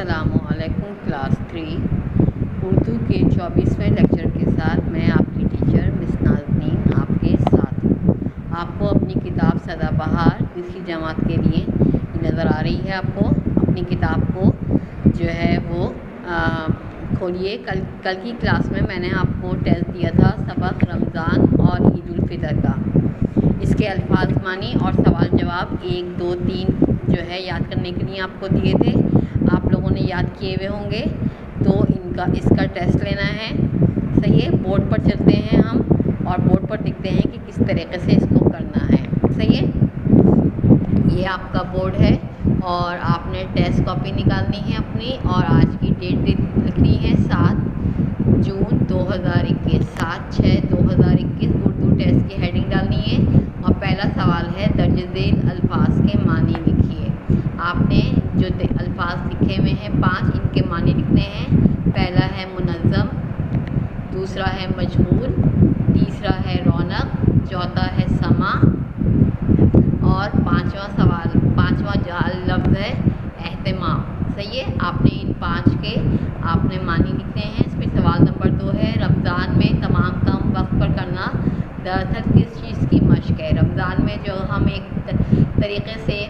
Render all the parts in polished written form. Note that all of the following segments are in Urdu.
السلام علیکم کلاس 3 اردو کے 24ویں لیکچر کے ساتھ میں آپ کی ٹیچر مس نازنین آپ کے ساتھ ہوں۔ آپ کو اپنی کتاب سدا بہار دوسری جماعت کے لیے نظر آ رہی ہے۔ آپ کو اپنی کتاب کو جو ہے وہ کھولیے۔ کل کی کلاس میں نے آپ کو ٹیسٹ دیا تھا سبق رمضان اور عید الفطر کا۔ اس کے الفاظ معنی اور سوال جواب 1 2 3 جو ہے یاد کرنے کے لیے آپ کو دیے تھے۔ آپ لوگوں نے یاد کیے ہوئے ہوں گے تو اس کا ٹیسٹ لینا ہے۔ صحیح ہے، بورڈ پر چلتے ہیں ہم اور بورڈ پر دیکھتے ہیں کہ کس طریقے سے اس کو کرنا ہے۔ صحیح ہے، یہ آپ کا بورڈ ہے اور آپ نے ٹیسٹ کاپی نکالنی ہے اپنی، اور آج کی ڈیٹ لکھنی ہے 7 جون 2021 7/6/2021 اردو ٹیسٹ کی ہیڈنگ ڈالنی ہے اور پہلا سوال ہے درج ذیل الفاظ کے معنی لکھیے۔ آپ نے جو الفاظ لکھے ہوئے ہیں 5 ان کے معنی لکھنے ہیں۔ پہلا ہے منظم، دوسرا ہے مجہول، تیسرا ہے رونق، چوتھا ہے سما اور پانچواں لفظ ہے اہتمام۔ صحیح ہے، آپ نے ان 5 کے آپ نے معنی لکھنے ہیں۔ اس میں سوال نمبر 2 ہے رمضان میں تمام کام وقت پر کرنا دراصل کس چیز کی مشق ہے؟ رمضان میں جو ہم ایک طریقے سے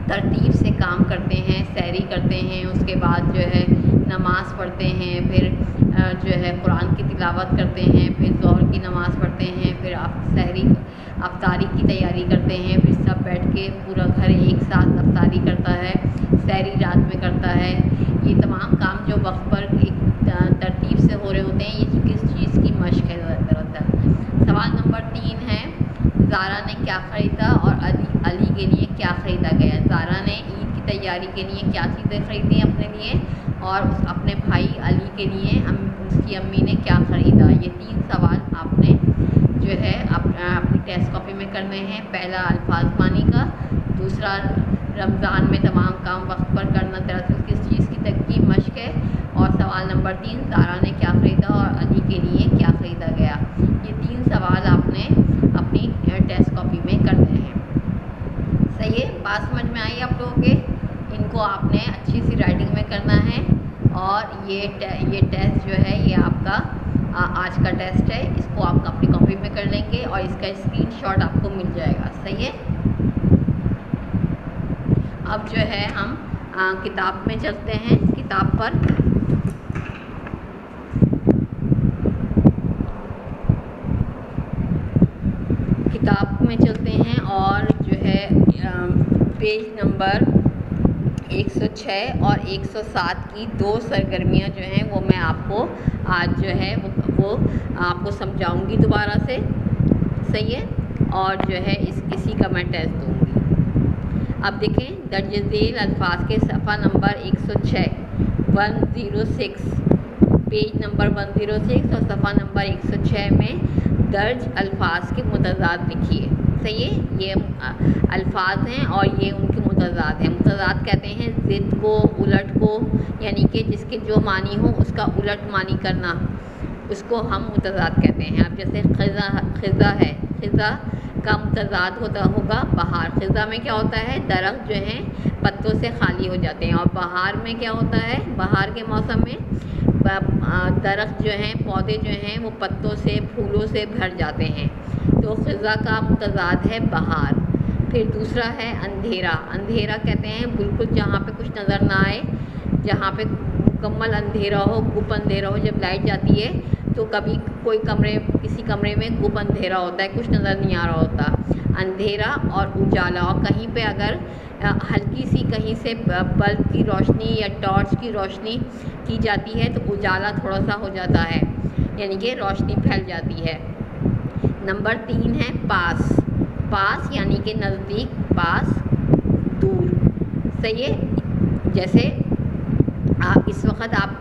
ترتیب سے کام کرتے ہیں، سحری کرتے ہیں، اس کے بعد جو ہے نماز پڑھتے ہیں، پھر جو ہے قرآن کی تلاوت کرتے ہیں، پھر ظہر کی نماز پڑھتے ہیں، پھر افطاری کی تیاری کرتے ہیں، پھر سب بیٹھ کے پورا گھر ایک ساتھ افطاری کرتا ہے، سحری رات میں کرتا ہے۔ یہ تمام کام جو وقت پر ایک ترتیب سے ہو رہے ہوتے ہیں، یہ کس چیز کی مشق ہے دراصل؟ سوال نمبر 3 ہے زارا نے کیا خریدا اور علی کے لیے کیا خریدا گیا؟ زارا نے عید کی تیاری کے لیے کیا چیزیں خریدی اپنے لیے اور اپنے بھائی علی کے لیے اس کی امی نے کیا خریدا؟ یہ 3 سوال آپ نے جو ہے اپنی ٹیسٹ کاپی میں کرنے ہیں۔ پہلا الفاظ معنی کا، دوسرا رمضان میں تمام کام وقت پر کرنا دراصل کس چیز کی مشق ہے، اور سوال نمبر 3 زارا نے کیا خریدا اور علی کے لیے کیا خریدا گیا؟ یہ 3 سوال آپ نے اپنی ٹیسٹ کاپی میں کرنے ہیں۔ صحیح ہے، بات سمجھ میں آئی آپ لوگوں کے؟ ان کو آپ نے اچھی سی رائٹنگ میں کرنا ہے، اور یہ ٹیسٹ جو ہے یہ آپ کا آج کا ٹیسٹ ہے۔ اس کو آپ اپنی کاپی میں کر لیں گے اور اس کا اسکرین شاٹ آپ کو مل جائے گا۔ صحیح ہے، اب جو ہے ہم کتاب میں چلتے ہیں، کتاب پر چلتے ہیں اور جو ہے پیج نمبر 106 اور 107 کی 2 سرگرمیاں جو ہیں وہ میں آپ کو آج جو ہے وہ آپ کو سمجھاؤں گی دوبارہ سے۔ صحیح ہے، اور جو ہے اسی کا میں ٹیسٹ دوں گی۔ اب دیکھیں درج ذیل الفاظ کے صفحہ نمبر 106 106 پیج نمبر 106 اور صفحہ نمبر 106 میں درج الفاظ کے متضاد لکھیے۔ صحیح ہے، یہ الفاظ ہیں اور یہ ان کے متضاد ہیں۔ متضاد کہتے ہیں ضد کو، الٹ کو، یعنی کہ جس کے جو معنی ہو اس کا الٹ معنی کرنا، اس کو ہم متضاد کہتے ہیں۔ اب جیسے خزاں ہے، خزاں کا متضاد ہوگا بہار۔ خزاں میں کیا ہوتا ہے؟ درخت جو ہیں پتوں سے خالی ہو جاتے ہیں، اور بہار میں کیا ہوتا ہے؟ بہار کے موسم میں درخت جو ہیں، پودے جو ہیں وہ پتوں سے، پھولوں سے بھر جاتے ہیں۔ تو خزاں کا متضاد ہے بہار۔ پھر دوسرا ہے اندھیرا۔ اندھیرا کہتے ہیں بالکل جہاں پہ کچھ نظر نہ آئے، جہاں پہ مکمل اندھیرا ہو، گپ اندھیرا ہو۔ جب لائٹ جاتی ہے تو کبھی کسی کمرے میں گپ اندھیرا ہوتا ہے، کچھ نظر نہیں آ رہا ہوتا۔ اندھیرا اور اجالا، اور کہیں پہ اگر ہلکی سی کہیں سے بلب کی روشنی یا ٹارچ کی روشنی کی جاتی ہے تو اجالا تھوڑا سا ہو جاتا ہے، یعنی کہ روشنی پھیل جاتی ہے۔ نمبر 3 ہے پاس۔ پاس یعنی کہ نزدیک، پاس دور۔ صحیح ہے، جیسے اس وقت آپ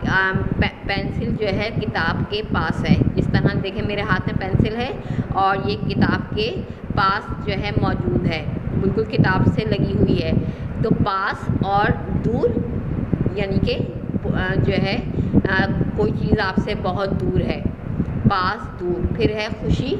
پینسل جو ہے کتاب کے پاس ہے، جس طرح دیکھیں میرے ہاتھ میں پینسل ہے اور یہ کتاب کے پاس جو ہے موجود ہے، بالکل کتاب سے لگی ہوئی ہے۔ تو پاس اور دور یعنی کہ جو ہے کوئی چیز آپ سے بہت دور ہے، پاس دور۔ پھر ہے خوشی۔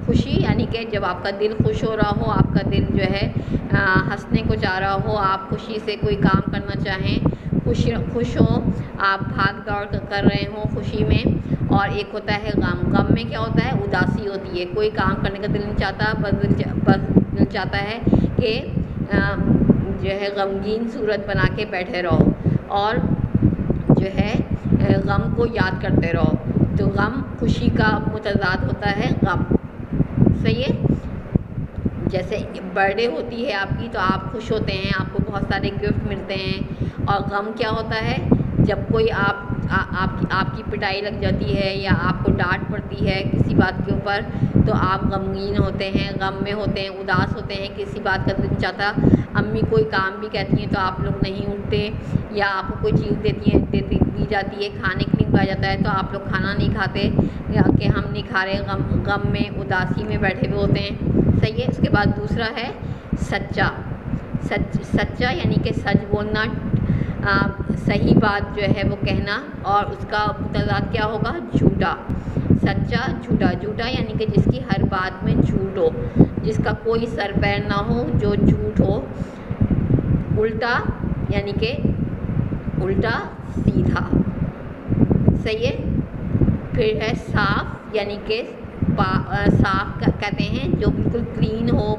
خوشی یعنی کہ جب آپ کا دل خوش ہو رہا ہو، آپ کا دل جو ہے ہنسنے کو چاہ رہا ہو، آپ خوشی سے کوئی کام کرنا چاہیں خوش ہوں، آپ بھاگ دوڑ کر رہے ہوں خوشی میں. اور ایک ہوتا ہے غم. غم میں کیا ہوتا ہے؟ اداسی ہوتی ہے، کوئی کام کرنے کا دل نہیں چاہتا، بس دل چاہتا ہے کہ جو ہے غمگین صورت بنا کے بیٹھے رہو اور جو ہے غم کو یاد کرتے رہو. تو غم خوشی کا متضاد ہوتا ہے غم. صحیح ہے. جیسے برتھ ڈے ہوتی ہے آپ کی تو آپ خوش ہوتے ہیں، آپ کو بہت سارے گفٹ ملتے ہیں. اور غم کیا ہوتا ہے؟ جب کوئی آپ کی پٹائی لگ جاتی ہے یا آپ کو ڈانٹ پڑتی ہے کسی بات کے اوپر تو آپ غمگین ہوتے ہیں، غم میں ہوتے ہیں، اداس ہوتے ہیں، کسی بات کا دل نہیں چاہتا. امی کوئی کام بھی کہتی ہیں تو آپ لوگ نہیں اٹھتے، یا آپ کو کوئی چیز دی جاتی ہے، کھانے کے لیے کہا جاتا ہے تو آپ لوگ کھانا نہیں کھاتے یا کہ ہم نہیں کھا رہے، غم میں اداسی میں بیٹھے ہوئے ہوتے ہیں. صحیح ہے. اس کے بعد دوسرا ہے سچا. سچا یعنی کہ سچ بولنا، صحیح بات جو ہے وہ کہنا. اور اس کا متضاد کیا ہوگا؟ جھوٹا. سچا جھوٹا. جھوٹا یعنی کہ جس کی ہر بات میں جھوٹ ہو، جس کا کوئی سر پیر نہ ہو، جو جھوٹ ہو. الٹا یعنی کہ الٹا سیدھا. صحیح ہے. پھر ہے صاف یعنی کہ صاف کہتے ہیں جو بالکل کلین ہو،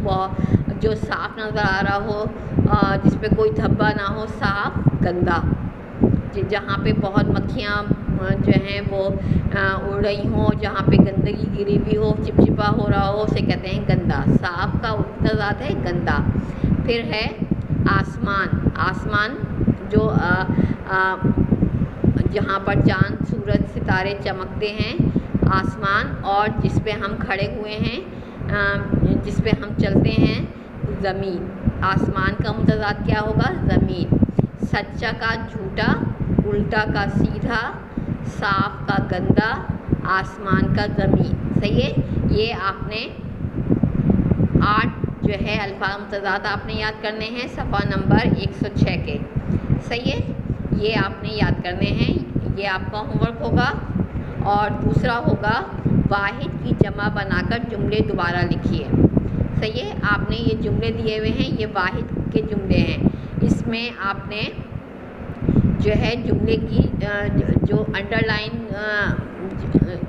جو صاف نظر آ رہا ہو، جس پہ کوئی دھبا نہ ہو. صاف. گندا جہاں پہ بہت مکھیاں جو ہیں وہ اڑ رہی ہوں، جہاں پہ گندگی گری ہوئی ہو، چپچپا ہو رہا ہو، اسے کہتے ہیں گندا. صاف کا متضاد ہے گندا. پھر ہے آسمان. آسمان جو جہاں پر چاند سورج ستارے چمکتے ہیں. آسمان. اور جس پہ ہم کھڑے ہوئے ہیں، جس پہ ہم چلتے ہیں. زمین. آسمان کا متضاد کیا ہوگا؟ زمین. سچا کا جھوٹا، الٹا کا سیدھا، صاف کا گندا، آسمان کا زمین. صحیح ہے. یہ آپ نے 8 جو ہے الفاظ متضاد آپ نے یاد کرنے ہیں صفحہ نمبر 106 کے. صحیح ہے. یہ آپ نے یاد کرنے ہیں، یہ آپ کا ہوم ورک ہوگا. اور دوسرا ہوگا واحد کی جمع بنا کر جملے دوبارہ لکھیے. صحیح ہے. آپ نے یہ جملے دیے ہوئے ہیں، یہ واحد کے جملے ہیں. اس میں آپ نے جو ہے جملے کی جو انڈر لائن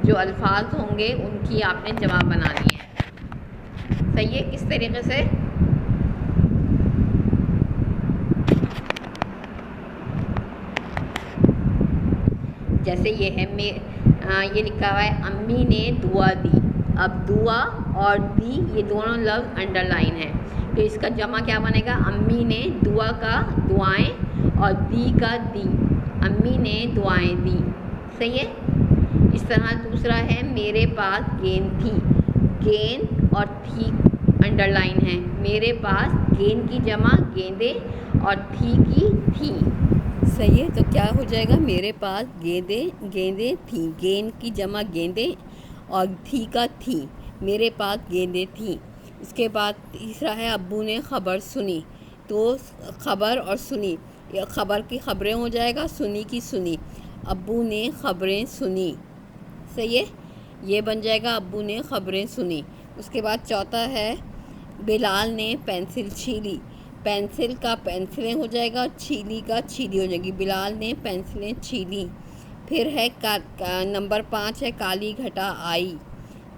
جو الفاظ ہوں گے ان کی آپ نے جمع بنانی ہے. صحیح ہے. کس طریقے سے؟ جیسے یہ ہے یہ لکھا ہوا ہے امی نے دعا دی. اب دعا اور دی یہ دونوں لفظ انڈر لائن ہیں، تو اس کا جمع کیا بنے گا؟ امی نے دعا کا دعائیں اور دی کا دی. امی نے دعائیں دی. صحیح ہے. اس طرح دوسرا ہے میرے پاس گیند تھی. گیند اور تھی انڈر لائن ہے. میرے پاس گیند کی جمع گیندیں اور تھی کی تھی. صحیح ہے. تو کیا ہو جائے گا؟ میرے پاس گیندیں تھیں. گیند کی جمع گیندیں اور تھی کا تھی. میرے پاس گیندیں تھیں. اس کے بعد تیسرا ہے ابو نے خبر سنی. تو خبر اور سنی، خبر کی خبریں ہو جائے گا، سنی کی سنی. ابو نے خبریں سنی. صحیح ہے. یہ بن جائے گا ابو نے خبریں سنی. اس کے بعد چوتھا ہے بلال نے پینسل چھیلی. پینسل کا پینسلیں ہو جائے گا، چھیلی کا چھیلی ہو جائے گی. بلال نے پینسلیں چھیلی. پھر ہے نمبر 5 ہے کالی گھٹا آئی.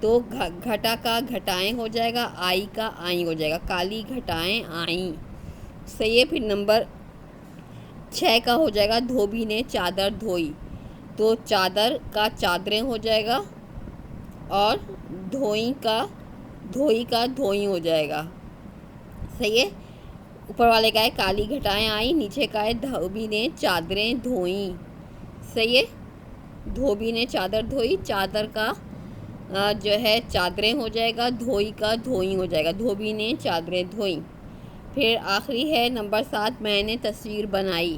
تو گھٹا کا گھٹائیں ہو جائے گا، آئی کا آئیں ہو جائے گا. کالی گھٹائیں آئیں. صحیح ہے. پھر نمبر 6 کا ہو جائے گا دھوبی نے چادر دھوئی. تو چادر کا چادریں ہو جائے گا اور دھوئی کا دھوئی ہو جائے گا. صحیح ہے. اوپر والے کا ہے کالی گھٹائیں آئیں، نیچے کا ہے دھوبی نے چادریں دھوئیں. صحیح ہے. دھوبی نے چادر دھوئی. چادر کا جو ہے چادریں ہو جائے گا، دھوئی کا دھوئی ہو جائے گا. دھوبی نے چادریں دھوئیں. پھر آخری ہے نمبر 7 میں نے تصویر بنائی.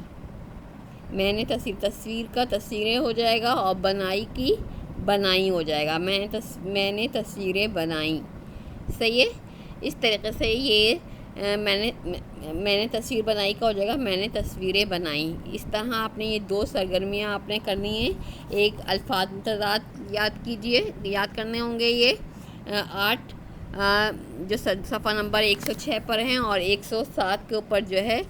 میں نے تصویر کا تصویریں ہو جائے گا اور بنائی کی بنائی ہو جائے گا. میں نے تصویریں بنائیں. صحیح ہے. اس طریقے سے یہ میں نے تصویر بنائی کا ہو جائے گا میں نے تصویریں بنائیں. اس طرح آپ نے یہ 2 سرگرمیاں آپ نے کرنی ہیں. ایک الفاظ متضاد یاد کیجئے، یاد کرنے ہوں گے یہ 8 جو صفحہ نمبر 106 پر ہیں اور 107 کے اوپر جو ہے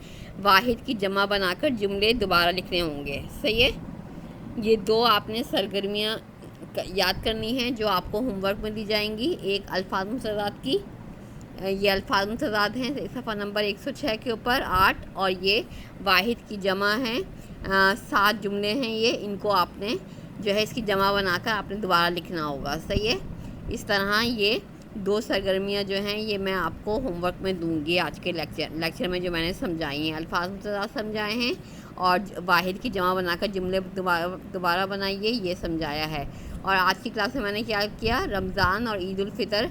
واحد کی جمع بنا کر جملے دوبارہ لکھنے ہوں گے. صحیح ہے. یہ 2 آپ نے سرگرمیاں یاد کرنی ہیں جو آپ کو ہوم ورک میں دی جائیں گی. ایک الفاظ متضاد کی، یہ الفاظ متضاد ہیں صفحہ نمبر 106 کے اوپر 8، اور یہ واحد کی جمع ہیں 7 جملے ہیں. یہ ان کو آپ نے جو ہے اس کی جمع بنا کر آپ نے دوبارہ لکھنا ہوگا. صحیح ہے. اس طرح یہ 2 سرگرمیاں جو ہیں یہ میں آپ کو ہوم ورک میں دوں گی آج کے لیکچر میں، جو میں نے سمجھائی ہیں. الفاظ متضاد سمجھائے ہیں اور واحد کی جمع بنا کر جملے دوبارہ بنائیے، یہ سمجھایا ہے. اور آج کی کلاس میں میں نے کیا کیا، رمضان اور عید الفطر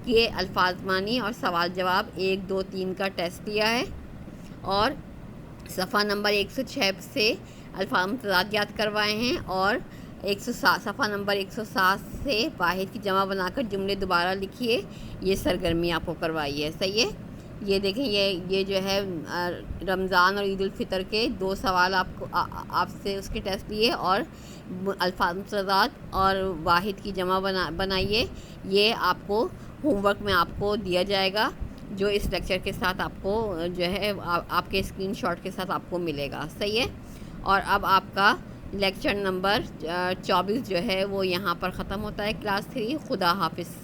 کے الفاظ معنی اور سوال جواب 1 2 3 کا ٹیسٹ لیا ہے، اور صفحہ نمبر 106 سے الفاظ متضاد یاد کروائے ہیں، اور 107 صفحہ نمبر 107 سے واحد کی جمع بنا کر جملے دوبارہ لکھیے، یہ سرگرمی آپ کو کروائی ہے. صحیح ہے. یہ دیکھیں یہ جو ہے رمضان اور عید الفطر کے 2 سوال آپ سے اس کے ٹیسٹ لیے، اور الفاظ متضاد اور واحد کی جمع بنائیے. یہ آپ کو ہوم ورک میں آپ کو دیا جائے گا، جو اس لیکچر کے ساتھ آپ کو جو ہے آپ کے اسکرین شاٹ کے ساتھ آپ کو ملے گا. صحیح ہے. اور اب آپ کا لیکچر نمبر 24 جو ہے وہ یہاں پر ختم ہوتا ہے، کلاس 3. خدا حافظ.